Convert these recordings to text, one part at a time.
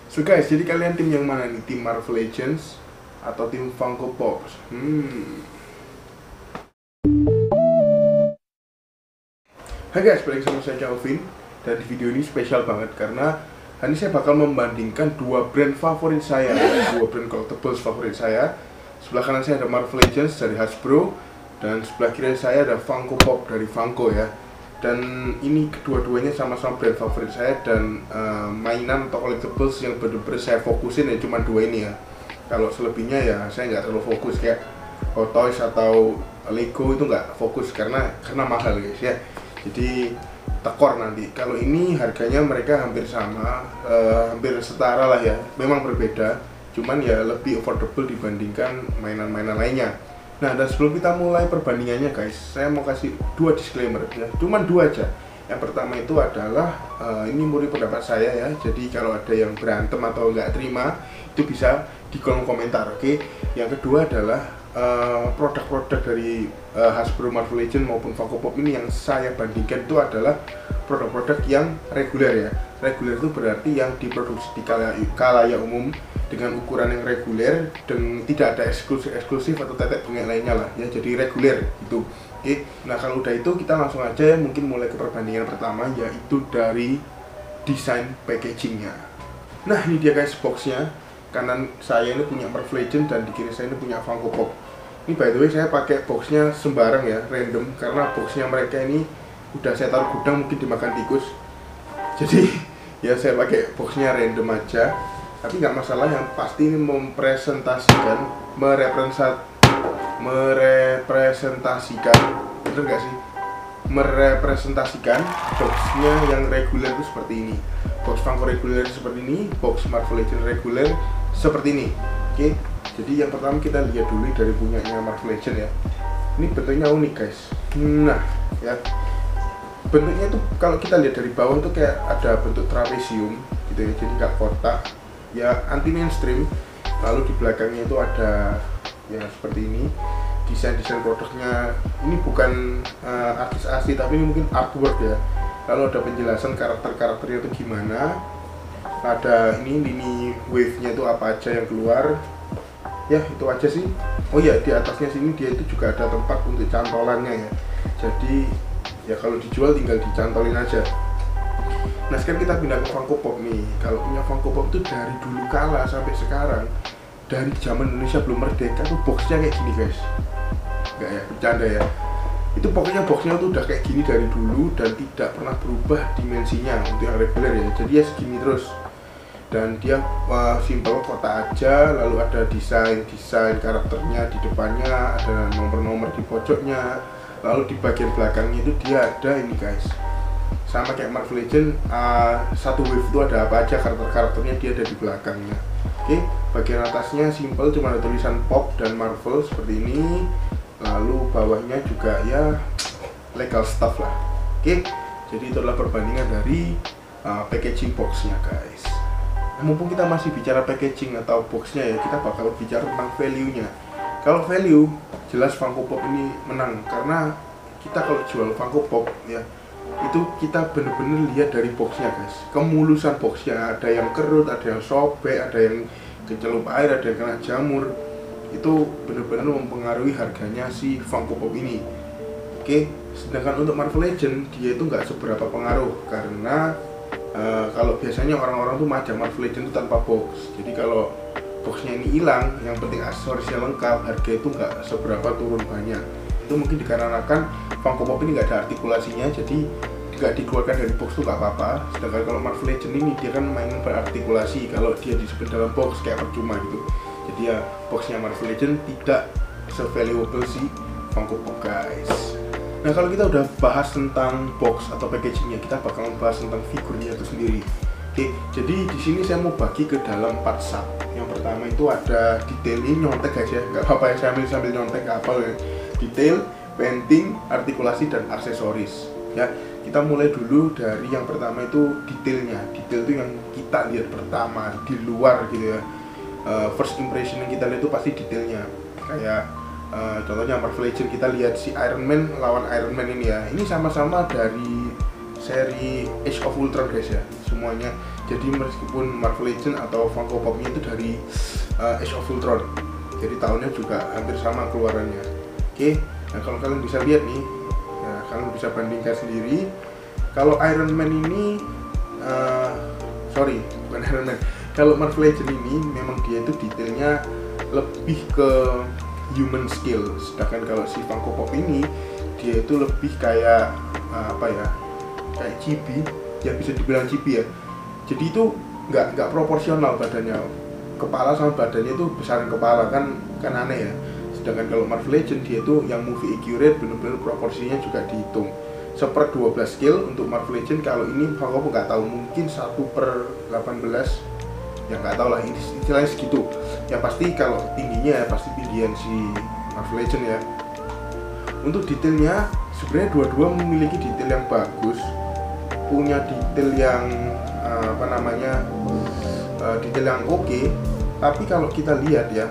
So guys, jadi kalian tim yang mana nih? Tim Marvel Legends atau tim Funko Pops? Hai guys, balik sama saya Calvin. Dan di video ini spesial banget karena hari ini saya bakal membandingkan dua brand favorit saya, dua brand collectibles favorit saya. Sebelah kanan saya ada Marvel Legends dari Hasbro, dan sebelah kiri saya ada Funko Pop dari Funko ya. Dan ini kedua-duanya sama-sama brand favorit saya, dan mainan atau collectibles yang bener-bener saya fokusin ya cuma dua ini ya. Kalau selebihnya ya saya nggak terlalu fokus, kayak Hot Toys atau Lego itu nggak fokus karena mahal guys ya. Jadi tekor nanti. Kalau ini harganya mereka hampir sama, hampir setara lah ya. Memang berbeda, cuman ya lebih affordable dibandingkan mainan-mainan lainnya. Nah, dan sebelum kita mulai perbandingannya guys, saya mau kasih dua disclaimer ya, cuman dua aja. Yang pertama itu adalah ini murni pendapat saya ya, jadi kalau ada yang berantem atau nggak terima itu bisa di kolom komentar, oke? Yang kedua adalah produk-produk dari Hasbro, Marvel Legends maupun Funko Pop ini yang saya bandingkan itu adalah produk-produk yang reguler ya. Reguler itu berarti yang diproduksi di kalayak umum dengan ukuran yang reguler dan tidak ada eksklusif atau tetek bengek lainnya lah ya, jadi reguler gitu. Oke, nah kalau udah itu kita langsung aja ya, mungkin mulai ke perbandingan pertama, yaitu dari desain packagingnya. Nah ini dia guys boxnya. Kanan saya ini punya Marvel Legends dan di kiri saya ini punya Funko Pop. Ini by the way saya pakai boxnya sembarang ya, random, karena boxnya mereka ini udah saya taruh gudang mungkin dimakan tikus. Jadi ya saya pakai boxnya random aja. Tapi nggak masalah, yang pasti ini merepresentasikan, bener nggak sih? Merepresentasikan boxnya yang reguler itu seperti ini. Box Funko reguler seperti ini, box Marvel Legends reguler seperti ini. Oke, jadi yang pertama kita lihat dulu dari punyanya Marvel Legends ya. Ini bentuknya unik guys. Nah, ya bentuknya itu kalau kita lihat dari bawah itu kayak ada bentuk trapesium gitu ya, jadi nggak kotak ya, anti mainstream. Lalu di belakangnya itu ada ya seperti ini, desain produknya. Ini bukan artis asli tapi ini mungkin artwork ya. Lalu ada penjelasan karakternya itu gimana, ada ini lini wave-nya itu apa aja yang keluar ya, itu aja sih. Oh ya, di atasnya sini dia itu juga ada tempat untuk cantolannya ya, jadi ya kalau dijual tinggal dicantolin aja. Nah sekarang kita pindah ke Funko Pop nih. Kalau punya Funko Pop itu dari dulu kala sampai sekarang, dari zaman Indonesia belum merdeka tuh boxnya kayak gini guys. Enggak ya, bercanda ya. Itu pokoknya boxnya tuh udah kayak gini dari dulu dan tidak pernah berubah dimensinya untuk yang reguler ya. Jadi ya segini terus. Dan dia simple kotak aja, lalu ada desain karakternya di depannya, ada nomor-nomor di pojoknya. Lalu di bagian belakangnya itu dia ada ini guys, sama kayak Marvel Legends, satu wave itu ada apa aja karakternya dia ada di belakangnya. Oke, bagian atasnya simple, cuma ada tulisan Pop dan Marvel seperti ini. Lalu bawahnya juga ya legal stuff lah. Oke, jadi itu adalah perbandingan dari packaging boxnya guys. Nah, mumpung kita masih bicara packaging atau boxnya ya, kita bakal bicara tentang value-nya. Kalau value, jelas Funko Pop ini menang, karena kita kalau jual Funko Pop ya, itu kita bener-bener lihat dari boxnya guys, kemulusan boxnya. Ada yang kerut, ada yang sobek, ada yang kecelup air, ada yang kena jamur. Itu bener-bener mempengaruhi harganya si Funko Pop ini. Oke, sedangkan untuk Marvel Legends dia itu nggak seberapa pengaruh, karena kalau biasanya orang-orang tuh majang Marvel Legends itu tanpa box. Jadi kalau boxnya ini hilang, yang penting aksesorisnya lengkap, harga itu nggak seberapa turun banyak. Itu mungkin dikarenakan Funko Pop ini nggak ada artikulasinya, jadi nggak dikeluarkan dari box tuh nggak apa-apa. Sedangkan kalau Marvel Legends ini dia kan mainan berartikulasi, kalau dia disebut dalam box kayak percuma gitu. Jadi ya boxnya Marvel Legends tidak se-valuable si Funko Pop guys. Nah kalau kita udah bahas tentang box atau packagingnya, kita bakal membahas tentang figurnya itu sendiri. Oke, jadi di sini saya mau bagi ke dalam 4 sub. Yang pertama itu ada detail, ini nyontek guys ya, nggak apa-apa ya, saya sambil nyontek apa ya. Detail, painting, artikulasi, dan aksesoris ya. Kita mulai dulu dari yang pertama itu detailnya. Detail itu yang kita lihat pertama di luar gitu ya. First impression yang kita lihat itu pasti detailnya. Kayak contohnya Marvel Legends, kita lihat si Iron Man lawan Iron Man ini ya. Ini sama-sama dari seri Age of Ultron guys ya, semuanya. Jadi meskipun Marvel Legends atau Funko Pop-nya itu dari Age of Ultron, jadi tahunnya juga hampir sama keluarannya. Oke, nah kalau kalian bisa lihat nih, nah kalian bisa bandingkan sendiri. Kalau Iron Man ini, bukan Iron Man. Kalau Marvel Legends ini memang dia itu detailnya lebih ke human scale, sedangkan kalau si Funko Pop ini dia itu lebih kayak kayak chibi, ya bisa dibilang chibi ya. Jadi itu nggak proporsional badannya, kepala sama badannya itu besaran kepala kan aneh ya. Sedangkan kalau Marvel Legends dia itu yang movie accurate, bener-bener proporsinya juga dihitung 1/12 scale untuk Marvel Legends. Kalau ini Funko nggak tahu, mungkin 1/18, ya nggak tahu lah, istilahnya segitu. Yang pasti kalau tingginya ya pasti tinggian si Marvel Legends ya. Untuk detailnya sebenarnya dua-dua memiliki detail yang bagus, punya detail yang detail yang oke. Tapi kalau kita lihat ya,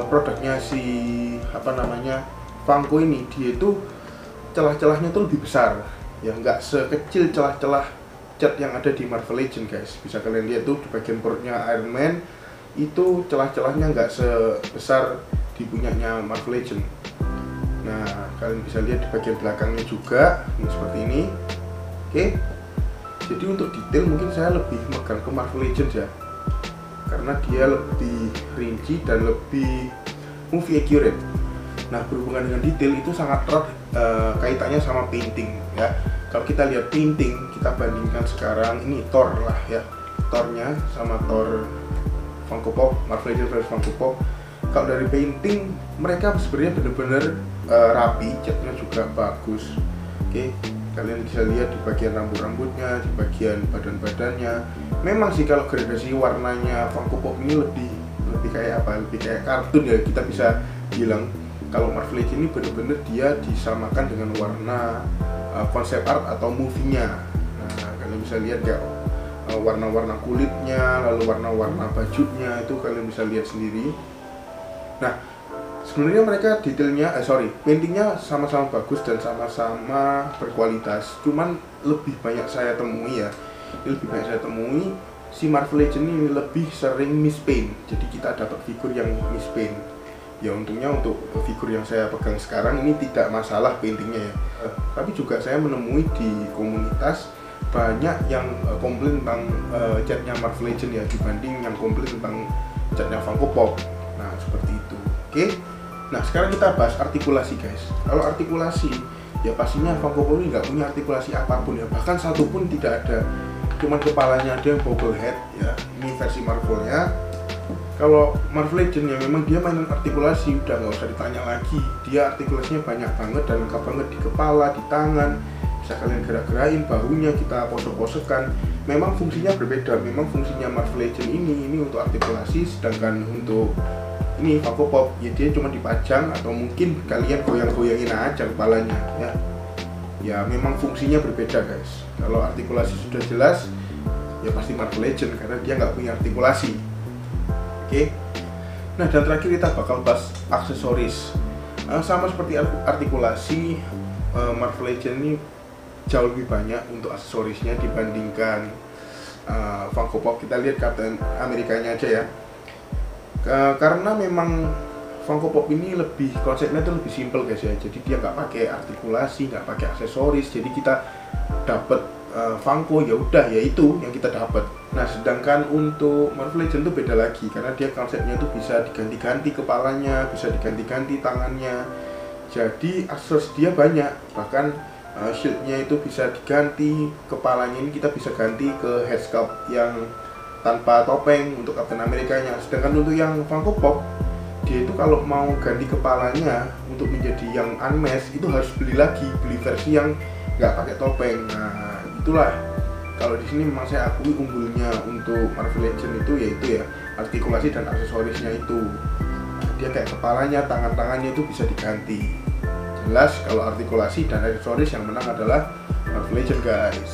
produknya si Funko ini, dia itu celah-celahnya itu lebih besar ya, nggak sekecil celah-celah cat yang ada di Marvel Legends guys. Bisa kalian lihat tuh di bagian perutnya Iron Man itu celah-celahnya nggak sebesar di punyanya Marvel Legends. Nah kalian bisa lihat di bagian belakangnya juga ini seperti ini. Oke, jadi untuk detail mungkin saya lebih megang ke Marvel Legends ya, karena dia lebih rinci dan lebih movie accurate. Nah berhubungan dengan detail itu sangat erat kaitannya sama painting ya. Kalau kita lihat painting, kita bandingkan sekarang ini Thor lah ya, Thornya sama Thor Funko Pop, Marvel Legends versus Funko Pop. Kalau dari painting mereka sebenarnya benar-benar rapi, catnya juga bagus. Oke, kalian bisa lihat di bagian rambut-rambutnya, di bagian badan-badannya. Memang sih kalau gradasi warnanya Funko Pop ini lebih kayak lebih kayak kartun ya, kita bisa bilang. Kalau Marvel Legends ini benar-benar dia disamakan dengan warna konsep art atau movie-nya. Nah, kalian bisa lihat ya warna-warna kulitnya, lalu warna-warna bajunya itu kalian bisa lihat sendiri. Nah, sebenarnya mereka paintingnya sama-sama bagus dan sama-sama berkualitas. Cuman lebih banyak saya temui si Marvel Legends ini lebih sering mispaint. Jadi kita dapat figur yang mispaint. Ya untungnya untuk figur yang saya pegang sekarang ini tidak masalah paintingnya ya. Tapi juga saya menemui di komunitas banyak yang komplain tentang catnya Marvel Legends ya, dibanding yang komplain tentang catnya Funko Pop. Nah seperti itu. Oke. Nah sekarang kita bahas artikulasi guys. Kalau artikulasi ya pastinya Funko Pop ini nggak punya artikulasi apapun ya, bahkan satu pun tidak ada. Cuman kepalanya ada yang bobble head ya. Ini versi Marvelnya. Kalau Marvel Legends ya memang dia mainan artikulasi, udah nggak usah ditanya lagi. Dia artikulasinya banyak banget dan lengkap banget di kepala, di tangan. Bisa kalian gerak-gerakin bahunya, kita posok-posokkan. Memang fungsinya berbeda. Memang fungsinya Marvel Legends ini untuk artikulasi, sedangkan untuk ini Funko Pop ya dia cuma dipajang atau mungkin kalian goyang-goyangin aja kepalanya ya. Ya memang fungsinya berbeda guys. Kalau artikulasi sudah jelas ya pasti Marvel Legends karena dia nggak punya artikulasi. Oke. Nah dan terakhir kita bakal bahas aksesoris. Sama seperti artikulasi, Marvel Legends ini jauh lebih banyak untuk aksesorisnya dibandingkan Funko Pop. Kita lihat Captain Amerikanya aja ya. Karena memang Funko Pop ini konsepnya itu lebih simple guys ya. Jadi dia nggak pakai artikulasi, nggak pakai aksesoris. Jadi kita dapat Funko ya udah ya itu yang kita dapat. Nah sedangkan untuk Marvel Legends itu beda lagi karena dia konsepnya itu bisa diganti-ganti kepalanya, bisa diganti-ganti tangannya. Jadi aksesoris dia banyak, bahkan shieldnya itu bisa diganti, kepalanya ini kita bisa ganti ke headsculpt yang tanpa topeng untuk Captain Amerikanya. Sedangkan untuk yang Funko Pop dia itu kalau mau ganti kepalanya untuk menjadi yang unmasked itu harus beli versi yang nggak pakai topeng. Nah itulah kalau di sini memang saya akui unggulnya untuk Marvel Legends itu yaitu ya artikulasi dan aksesorisnya itu. Dia kayak kepalanya, tangan-tangannya itu bisa diganti. Jelas kalau artikulasi dan aksesoris yang menang adalah Marvel Legends guys.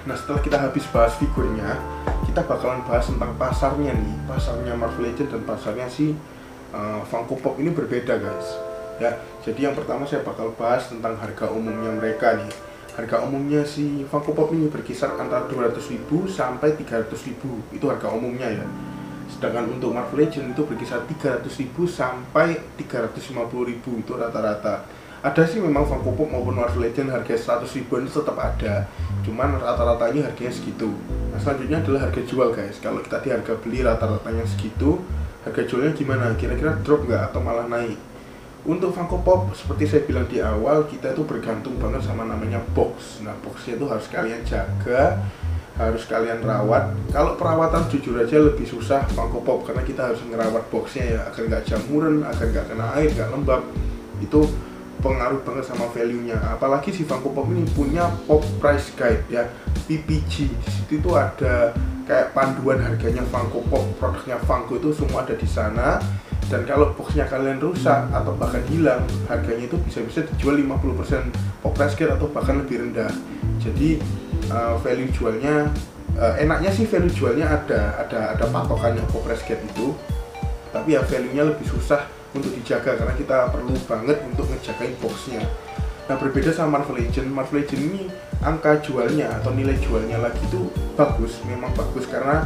Nah setelah kita habis bahas figurnya, kita bakalan bahas tentang pasarnya nih. Pasarnya Marvel Legends dan pasarnya si Funko Pop ini berbeda guys ya. Jadi yang pertama saya bakal bahas tentang harga umumnya mereka nih. Harga umumnya si Funko Pop ini berkisar antara 200.000 sampai 300.000, itu harga umumnya ya. Sedangkan untuk Marvel Legends itu berkisar 300.000 sampai 350.000, itu rata-rata. Ada sih memang Funko Pop maupun Marvel Legends harga 100 ribuan itu tetap ada, cuman rata-ratanya harganya segitu. Nah selanjutnya adalah harga jual guys. Kalau kita di harga beli rata-ratanya segitu, harga jualnya gimana? Kira-kira drop nggak atau malah naik? Untuk Funko Pop, seperti saya bilang di awal, kita itu bergantung banget sama namanya box. Nah, boxnya itu harus kalian jaga, harus kalian rawat. Kalau perawatan jujur aja lebih susah Funko Pop, karena kita harus ngerawat boxnya ya, agar nggak jamuran, agar nggak kena air, nggak lembab. Itu pengaruh banget sama value-nya. Apalagi si Funko Pop ini punya Pop Price Guide ya, PPG. Di situ tuh ada kayak panduan harganya Funko Pop, produknya Funko itu semua ada di sana. Dan kalau boxnya kalian rusak atau bahkan hilang, harganya itu bisa-bisa dijual 50% Pop Price Guide atau bahkan lebih rendah. Jadi value jualnya enaknya sih value jualnya ada patokannya Pop Price Guide itu. Tapi ya value-nya lebih susah untuk dijaga karena kita perlu banget untuk ngejagain boxnya. Nah berbeda sama Marvel Legends ini angka jualnya atau nilai jualnya lagi itu bagus, memang bagus karena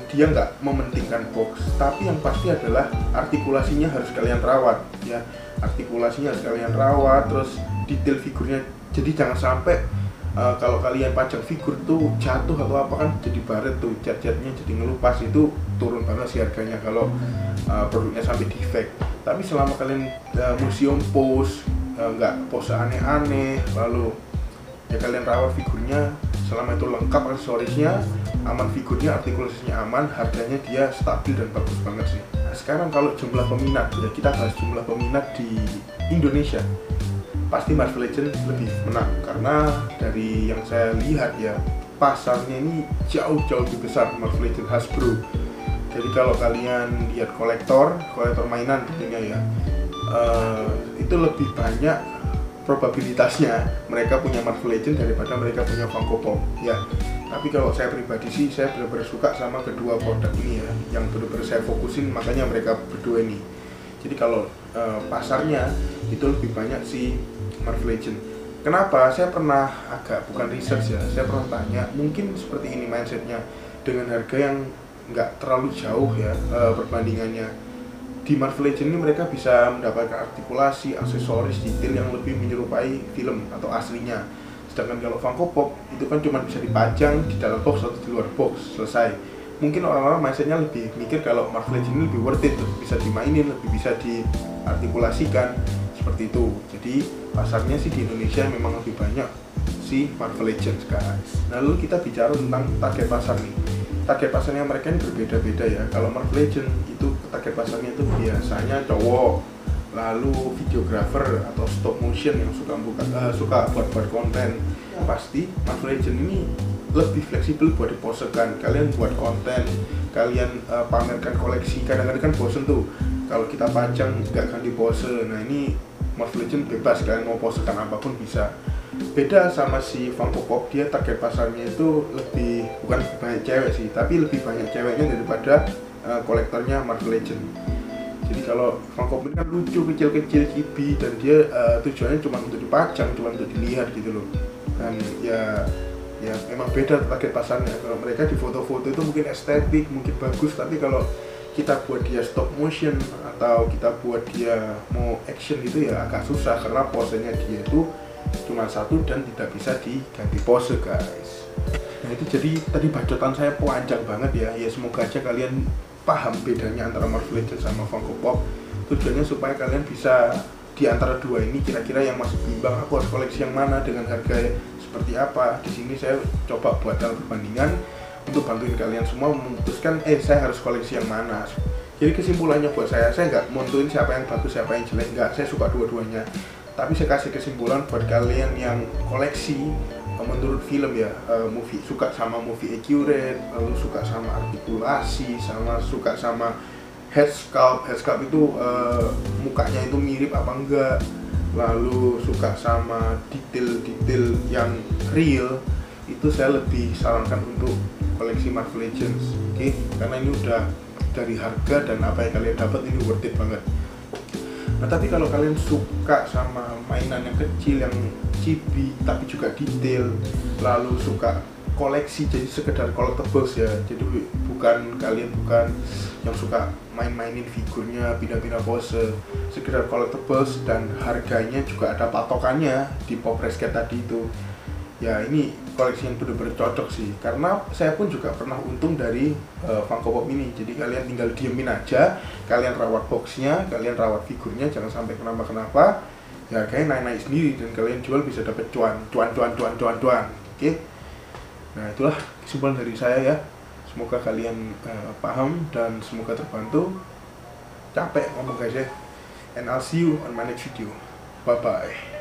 dia nggak mementingkan box, tapi yang pasti adalah artikulasinya harus kalian rawat ya, artikulasinya harus kalian rawat, terus detail figurnya. Jadi jangan sampai kalau kalian pajang figur tuh jatuh atau apa kan jadi baret tuh, cat-catnya jadi ngelupas, itu turun banget sih harganya kalau produknya sampai defect. Tapi selama kalian museum pose, nggak pose aneh-aneh, lalu ya kalian rawat figurnya, selama itu lengkap aksesorisnya, aman figurnya, artikulasinya aman, harganya dia stabil dan bagus banget sih. Nah sekarang kalau jumlah peminat, ya kita bahas jumlah peminat di Indonesia. Pasti Marvel Legends lebih menang, karena dari yang saya lihat ya, pasarnya ini jauh-jauh lebih besar Marvel Legends Hasbro. Jadi kalau kalian lihat kolektor mainan tentunya ya, itu lebih banyak probabilitasnya mereka punya Marvel Legends daripada mereka punya Funko Pop ya. Tapi kalau saya pribadi sih, saya benar-benar suka sama kedua produk ini ya, yang benar-benar saya fokusin, makanya mereka berdua ini. Jadi kalau pasarnya itu lebih banyak si Marvel Legends. Kenapa? Saya pernah bukan research ya, saya pernah tanya, mungkin seperti ini mindsetnya, dengan harga yang nggak terlalu jauh ya perbandingannya. Di Marvel Legends ini mereka bisa mendapatkan artikulasi, aksesoris, detail yang lebih menyerupai film atau aslinya. Sedangkan kalau Funko Pop itu kan cuma bisa dipajang di dalam box atau di luar box, selesai. Mungkin orang-orang mindsetnya lebih mikir kalau Marvel Legends ini lebih worth it, lebih bisa dimainin, lebih bisa diartikulasikan, seperti itu. Jadi pasarnya sih di Indonesia memang lebih banyak si Marvel Legends guys. Nah lalu kita bicara tentang target pasar nih. Target pasarnya mereka ini berbeda-beda ya. Kalau Marvel Legends itu target pasarnya itu biasanya cowok, lalu videographer atau stop motion yang suka buat konten. Pasti Marvel Legends ini lebih fleksibel buat diposekan. Kalian buat konten, kalian pamerkan koleksi. Kadang-kadang kan bosen tuh kalau kita pajang nggak akan dipose. Nah ini Marvel Legends bebas, kalian mau posekan apapun bisa. Beda sama si Funko Pop, dia target pasarnya itu bukan banyak cewek sih, tapi lebih banyak ceweknya daripada kolektornya Marvel Legends. Jadi kalau Funko Pop ini kan lucu, kecil-kecil, chibi, dan dia tujuannya cuma untuk dipajang, cuma untuk dilihat gitu loh. Dan ya memang beda target pasarnya. Kalau mereka di foto-foto itu mungkin estetik, mungkin bagus, tapi kalau kita buat dia stop motion atau kita buat dia mau action gitu ya agak susah, karena posenya dia itu cuma satu dan tidak bisa diganti pose guys. Nah itu jadi tadi bacotan saya panjang banget ya. Ya semoga aja kalian paham bedanya antara Marvel Legends sama Funko Pop. Tujuannya supaya kalian bisa di antara dua ini kira-kira yang masih bimbang, aku harus koleksi yang mana dengan harga seperti apa. Di sini saya coba buat perbandingan untuk bantuin kalian semua memutuskan saya harus koleksi yang mana. Jadi kesimpulannya buat saya nggak montuin siapa yang bagus siapa yang jelek, nggak, saya suka dua-duanya. Tapi saya kasih kesimpulan buat kalian yang koleksi menurut film ya, suka sama movie accurate, lalu suka sama artikulasi, suka sama head sculpt itu mukanya itu mirip apa enggak, lalu suka sama detail-detail yang real, itu saya lebih sarankan untuk koleksi Marvel Legends, oke? Karena ini udah dari harga dan apa yang kalian dapat ini worth it banget. Nah tapi kalau kalian suka sama mainan yang kecil, yang chibi tapi juga detail, lalu suka koleksi, jadi sekedar collectibles ya, jadi kalian bukan yang suka main-mainin figurnya, pindah-pindah pose, sekedar collectibles dan harganya juga ada patokannya di Pop Rescue tadi itu. Ya ini koleksi yang benar-benar cocok sih, karena saya pun juga pernah untung dari Funko Pop ini. Jadi kalian tinggal diemin aja, kalian rawat boxnya, kalian rawat figurnya, jangan sampai kenapa-kenapa, ya harganya naik-naik sendiri dan kalian jual bisa dapat cuan. Oke. Nah itulah kesimpulan dari saya ya. Semoga kalian paham dan semoga terbantu. Capek ngomong guys ya. And I'll see you on my next video. Bye bye.